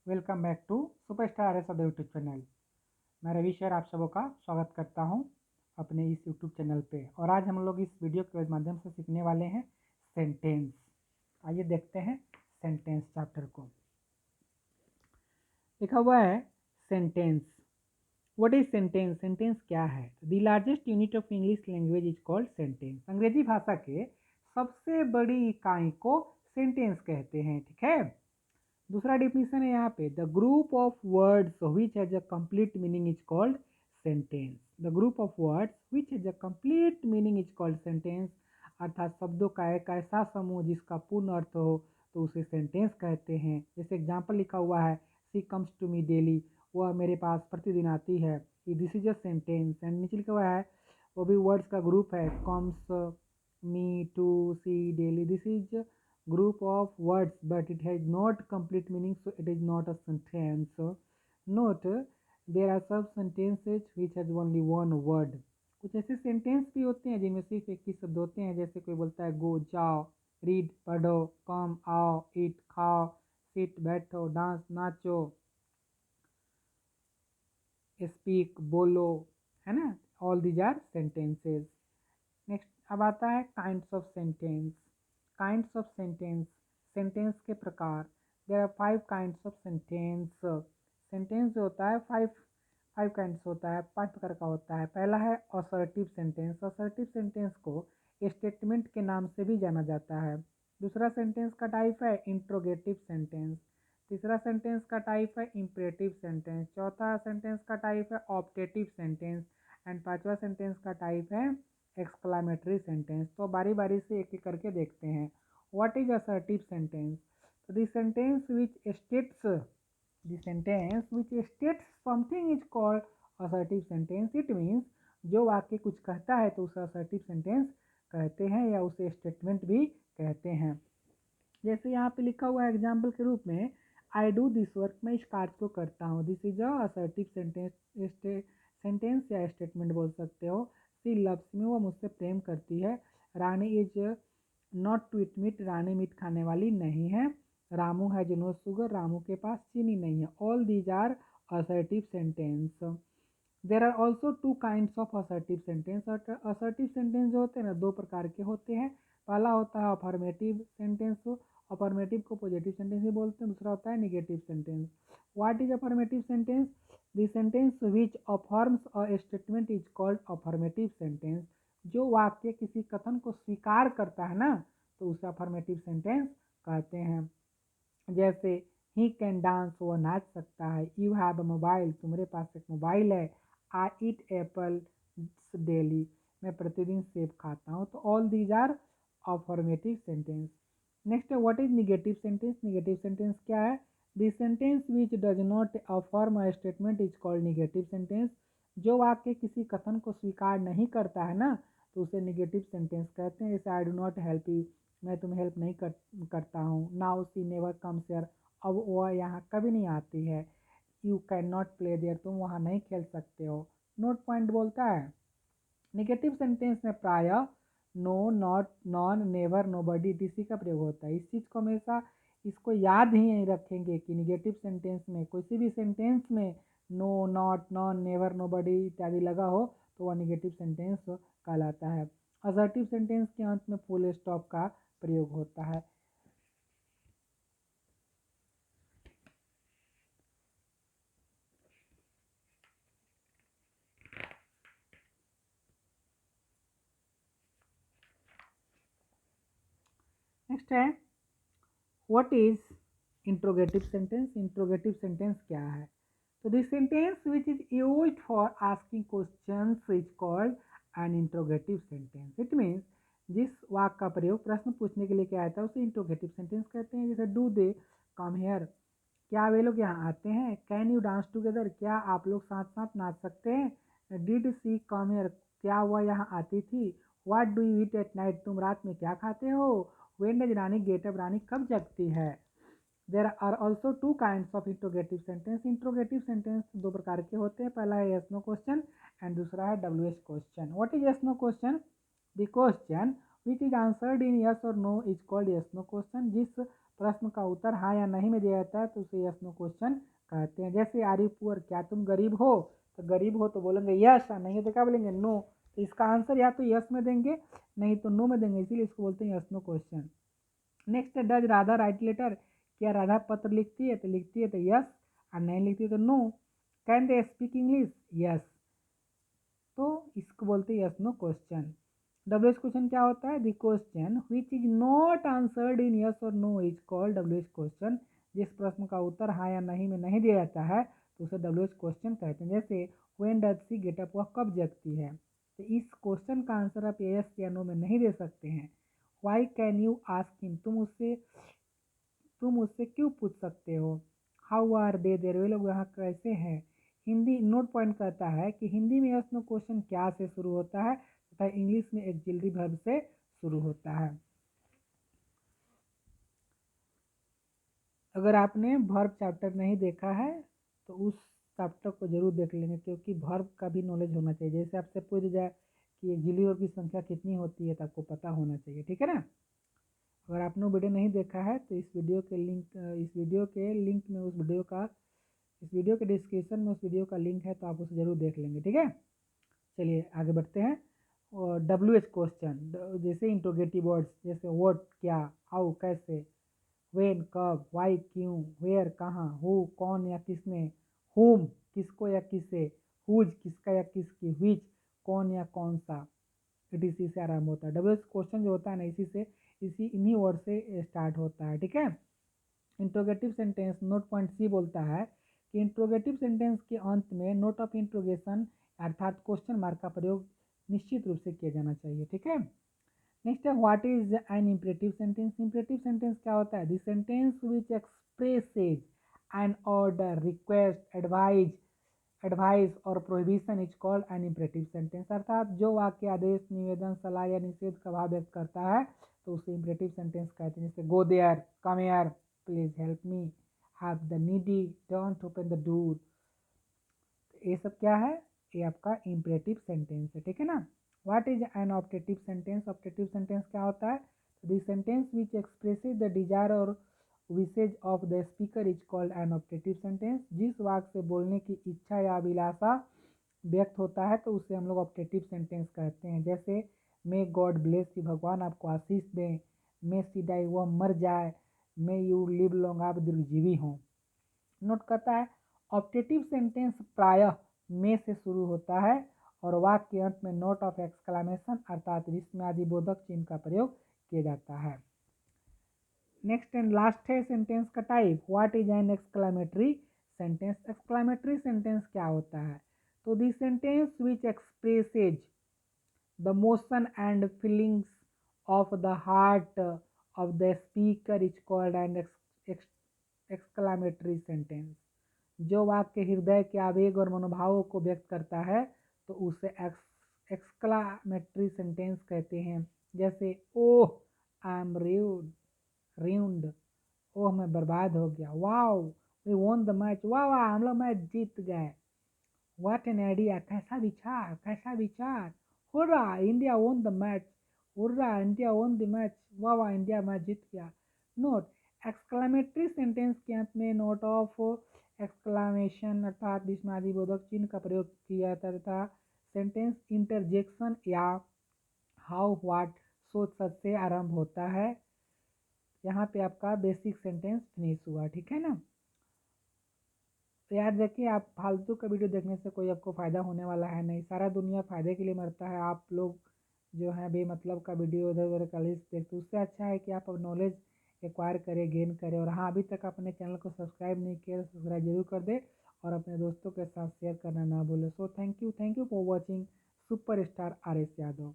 Welcome back to superstar S YouTube channel. मैं Ravi sir आप सबों का स्वागत करता हूं अपने इस यूट्यूब चैनल पे। और आज हम लोग इस वीडियो के माध्यम से सीखने वाले हैं सेंटेंस। आइए देखते हैं सेंटेंस चैप्टर को। लिखा हुआ है sentence. What is sentence? Sentence क्या है? The largest unit of English language is called sentence. अंग्रेजी भाषा के सबसे बड़ी इकाई को सेंटेंस कहते हैं। ठीक है। दूसरा डिफिनेशन है यहाँ पे, the group of words which has a complete meaning is called sentence. The group of words which has a complete meaning is called sentence. अर्थात शब्दों का एक ऐसा समूह जिसका पूर्ण अर्थ हो तो उसे सेंटेंस कहते हैं। जैसे एग्जाम्पल लिखा हुआ है, she comes to me daily, वह मेरे पास प्रतिदिन आती है। This is a sentence. And नीचे लिखा हुआ है, वो भी वर्ड्स का ग्रुप है, comes, me, to, see, daily. This is group of words but it has not complete meaning, so it is not a sentence. So note, there are some sentences which has only one word. कुछ ऐसे sentence भी होते हैं जिनमें सिर्फ एक ही शब्द होते हैं। जैसे कोई बोलता है गो, जाओ, रीड, पढ़ो, कम, आओ, ईट, खाओ, सिट, बैठो, डांस, नाचो, स्पीक, बोलो, है ना। All these are sentences. Next अब आता है kinds of sentence. Kinds of sentence, sentence के प्रकार। There are 5 kinds of sentence. Sentence जो होता है फाइव फाइव काइंड्स होता है, 5 प्रकार का होता है। पहला है असर्टिव सेंटेंस। असर्टिव सेंटेंस को स्टेटमेंट के नाम से भी जाना जाता है। दूसरा सेंटेंस का टाइप है इंट्रोगेटिव सेंटेंस। तीसरा सेंटेंस का टाइप है इम्परेटिव सेंटेंस। चौथा सेंटेंस का टाइप है ऑप्टेटिव सेंटेंस। एंड पांचवा सेंटेंस का टाइप है एक्सक्लामेटरी सेंटेंस। तो बारी बारी से एक एक करके देखते हैं। What is assertive sentence? तो the sentence which states something is called assertive sentence. It means जो वाक्य कुछ कहता है तो उसे असर्टिव सेंटेंस कहते हैं या उसे स्टेटमेंट भी कहते हैं। जैसे यहाँ पे लिखा हुआ है एग्जाम्पल के रूप में, आई डू दिस वर्क, मैं इस कार्य को करता हूँ। This is a assertive sentence या स्टेटमेंट बोल सकते हो। सी लव्स मी, वो मुझसे प्रेम करती है। Rani is not to eat meat, Rani meat खाने वाली नहीं है। Ramu has no sugar, Ramu के पास चीनी नहीं है। All these are assertive sentence. There are also 2 kinds of assertive sentence. Assertive sentence जो होते हैं ना, 2 प्रकार के होते हैं। पहला होता है अफर्मेटिव सेंटेंस। अफर्मेटिव को पॉजिटिव सेंटेंस भी बोलते हैं। दूसरा होता है negative sentence. What is affirmative sentence? The sentence which affirms a statement is called affirmative sentence. जो वाक्य किसी कथन को स्वीकार करता है ना, तो उसे अफर्मेटिव सेंटेंस कहते हैं। जैसे ही कैन डांस, वो नाच सकता है। यू हैव अ मोबाइल, तुम्हारे पास एक मोबाइल है। आई ईट एप्पल डेली, मैं प्रतिदिन सेब खाता हूँ। तो all these are affirmative sentence. Next है what is negative sentence? Negative sentence क्या है? The sentence which does not affirm a statement is called negative sentence. जो वाक्य किसी कथन को स्वीकार नहीं करता है ना, तो उसे निगेटिव सेंटेंस कहते हैं। जैसे I do not help you, मैं तुम्हें हेल्प नहीं करता हूँ। Now she never comes here, अब वह यहाँ कभी नहीं आती है। You can not play there, तुम वहाँ नहीं खेल सकते हो। नोट पॉइंट बोलता है, निगेटिव सेंटेंस में प्रायः no, not, non, never, nobody, डीसी का प्रयोग होता है। इस चीज़ को हमेशा इसको याद ही नहीं रखेंगे कि निगेटिव सेंटेंस में, किसी भी सेंटेंस में no, not, non, never, nobody इत्यादि लगा हो तो वह निगेटिव सेंटेंस कहलाता है। असर्टिव सेंटेंस के अंत में फुल स्टॉप का प्रयोग होता है। नेक्स्ट है what is interrogative sentence? Interrogative sentence क्या है? तो this sentence which is used for asking questions is called N interrogative sentence. It means जिस वाक्य का प्रयोग प्रश्न पूछने के लिए किया जाता है उसे इंट्रोगेटिव सेंटेंस कहते हैं। जैसे डू दे कम हेयर, क्या वे लोग यहाँ आते हैं। कैन यू डांस टुगेदर, क्या आप लोग साथ साथ नाच सकते हैं। डिड सी कम हेयर, क्या वह यहाँ आती थी। What do you eat at night, तुम रात में क्या खाते हो। When does Rani get up, Rani कब जगती है। There are also 2 kinds of interrogative sentence. Interrogative sentence 2 प्रकार के होते हैं। पहला है यस नो क्वेश्चन एंड दूसरा है W H question. What is yes no question? The question which is answered in yes और no is called yes no question. जिस प्रश्न का उत्तर हाँ या नहीं में दिया जाता है तो उसे यस नो क्वेश्चन कहते हैं। जैसे आर यू पुअर, क्या तुम गरीब हो, तो गरीब हो तो बोलेंगे यस, और नहीं तो क्या बोलेंगे नो। तो इसका आंसर या तो यस में देंगे नहीं तो नो में देंगे, इसीलिए इसको बोलते हैं यस नो क्वेश्चन। नेक्स्ट है डज राधा राइट लेटर, क्या राधा पत्र लिखती है, तो लिखती है तो यस, और नहीं लिखती है तो no. Can they speak English, yes, तो इसको बोलते हैं yes no question. WH question क्या होता है, the question which is not answered in yes और no is called WH question. जिस प्रश्न का उत्तर हाँ या नहीं में नहीं दिया जाता है तो उसे डब्ल्यूएच क्वेश्चन कहते हैं। जैसे when does she get up, वह कब जगती है, तो इस क्वेश्चन का आंसर आप यस या नो में नहीं दे सकते हैं। Why can you ask him, तुम उससे क्यों पूछ सकते हो। हाउ आर दे देर, वे लोग यहाँ कैसे हैं। हिंदी नोट पॉइंट कहता है कि हिंदी में यस नो क्वेश्चन क्या से शुरू होता है तथा इंग्लिश में एक्सिलरी वर्ब से शुरू होता है। अगर आपने वर्ब चैप्टर नहीं देखा है तो उस चैप्टर को जरूर देख लेंगे, क्योंकि वर्ब का भी नॉलेज होना चाहिए। जैसे आपसे पूछ जाए कि एक्सिलरी वर्ब की संख्या कितनी होती है तो आपको पता होना चाहिए, ठीक है ना। अगर आपने वीडियो नहीं देखा है तो इस वीडियो के लिंक में इस वीडियो के डिस्क्रिप्शन में उस वीडियो का लिंक है, तो आप उसे जरूर देख लेंगे, ठीक है। चलिए आगे बढ़ते हैं। और डब्ल्यू एच क्वेश्चन, जैसे इंट्रोगेटिव वर्ड्स, जैसे व्हाट क्या, हाउ कैसे, व्हेन कब, वाई क्यों, वेयर कहाँ, हु कौन या किसने, हुम किसको या किसे, हुज किसका या किसकी, व्हिच कौन या कौन सा, इसी से आरंभ होता है। डब्ल्यू एच क्वेश्चन जो होता है ना इन्हीं वर्ड से स्टार्ट होता है, ठीक है। इंट्रोगेटिव सेंटेंस नोट पॉइंट सी बोलता है कि इंट्रोगेटिव सेंटेंस के अंत में नोट ऑफ इंट्रोगेशन अर्थात क्वेश्चन मार्क का प्रयोग निश्चित रूप से किया जाना चाहिए, ठीक है। नेक्स्ट है what is an imperative sentence. Imperative sentence क्या होता है, the sentence which expresses an order, request, advice और prohibition is called an imperative sentence. अर्थात जो वाक्य आदेश, निवेदन, सलाह या निषेध का भाव व्यक्त करता है तो उसे इंपरेटिव सेंटेंस कहते हैं। जैसे go there, come here, please help me, have the needy, don't open the door. ये सब क्या है, ये आपका इंपरेटिव सेंटेंस है, ठीक है ना। What is an optative sentence. Optative sentence क्या होता है, the sentence which expresses the desire और wishes of the speaker is called an optative sentence. जिस वाक्य से बोलने की इच्छा या अभिलाषा व्यक्त होता है तो उसे हम लोग ऑप्टेटिव सेंटेंस कहते हैं। जैसे मे गॉड ब्लेस यू, भगवान आपको आशीष दें, मे सी डाई, वह मर जाए, मे यू लिव लॉन्ग, आप दीर्घजीवी हों। नोट करता है ऑप्टेटिव सेंटेंस प्रायः में से शुरू होता है और वाक्य के अंत में नोट ऑफ एक्सक्लामेशन अर्थात विस्मयादिबोधक चिन्ह का प्रयोग किया जाता है। नेक्स्ट एंड लास्ट है सेंटेंस का type, what is N exclamatory sentence. Exclamatory sentence क्या होता है, तो the sentence which expresses the motion and feelings of the heart of the speaker is called N exclamatory sentence. जो वाक्य हृदय के आवेग और मनोभावों को व्यक्त करता है तो उसे एक्सक्लामेटरी सेंटेंस कहते हैं। जैसे ओह आई एम ruined, ओह मैं बर्बाद हो गया, wow we won the match, वाह वाह हम लोग मैच जीत गए, व्हाट एन आइडिया, कैसा विचार, कैसा विचार, hurrah India won the match, hurrah India won the match, वाह वाह इंडिया मैच जीत गया। नोट, एक्सक्लामेटरी सेंटेंस के अंत में नोट ऑफ एक्सक्लामेशन अर्थात विस्मयादिबोधक चिन्ह का प्रयोग किया जाता है तथा सेंटेंस इंटरजेक्शन या हाउ व्हाट सो सच से आरंभ होता है। यहाँ पे आपका बेसिक सेंटेंस फिनिश हुआ, ठीक है ना। तो यार देखिए, आप फालतू का वीडियो देखने से कोई आपको फ़ायदा होने वाला है नहीं, सारा दुनिया फ़ायदे के लिए मरता है। आप लोग जो है बेमतलब का वीडियो इधर उधर का लिस्ट देखते, उससे अच्छा है कि आप नॉलेज एक्वायर करें, गेन करें। और हाँ, अभी तक अपने चैनल को सब्सक्राइब नहीं किया तो सब्सक्राइब जरूर कर दे और अपने दोस्तों के साथ शेयर करना ना भूलें। So thank you for watching super star RS Yadav.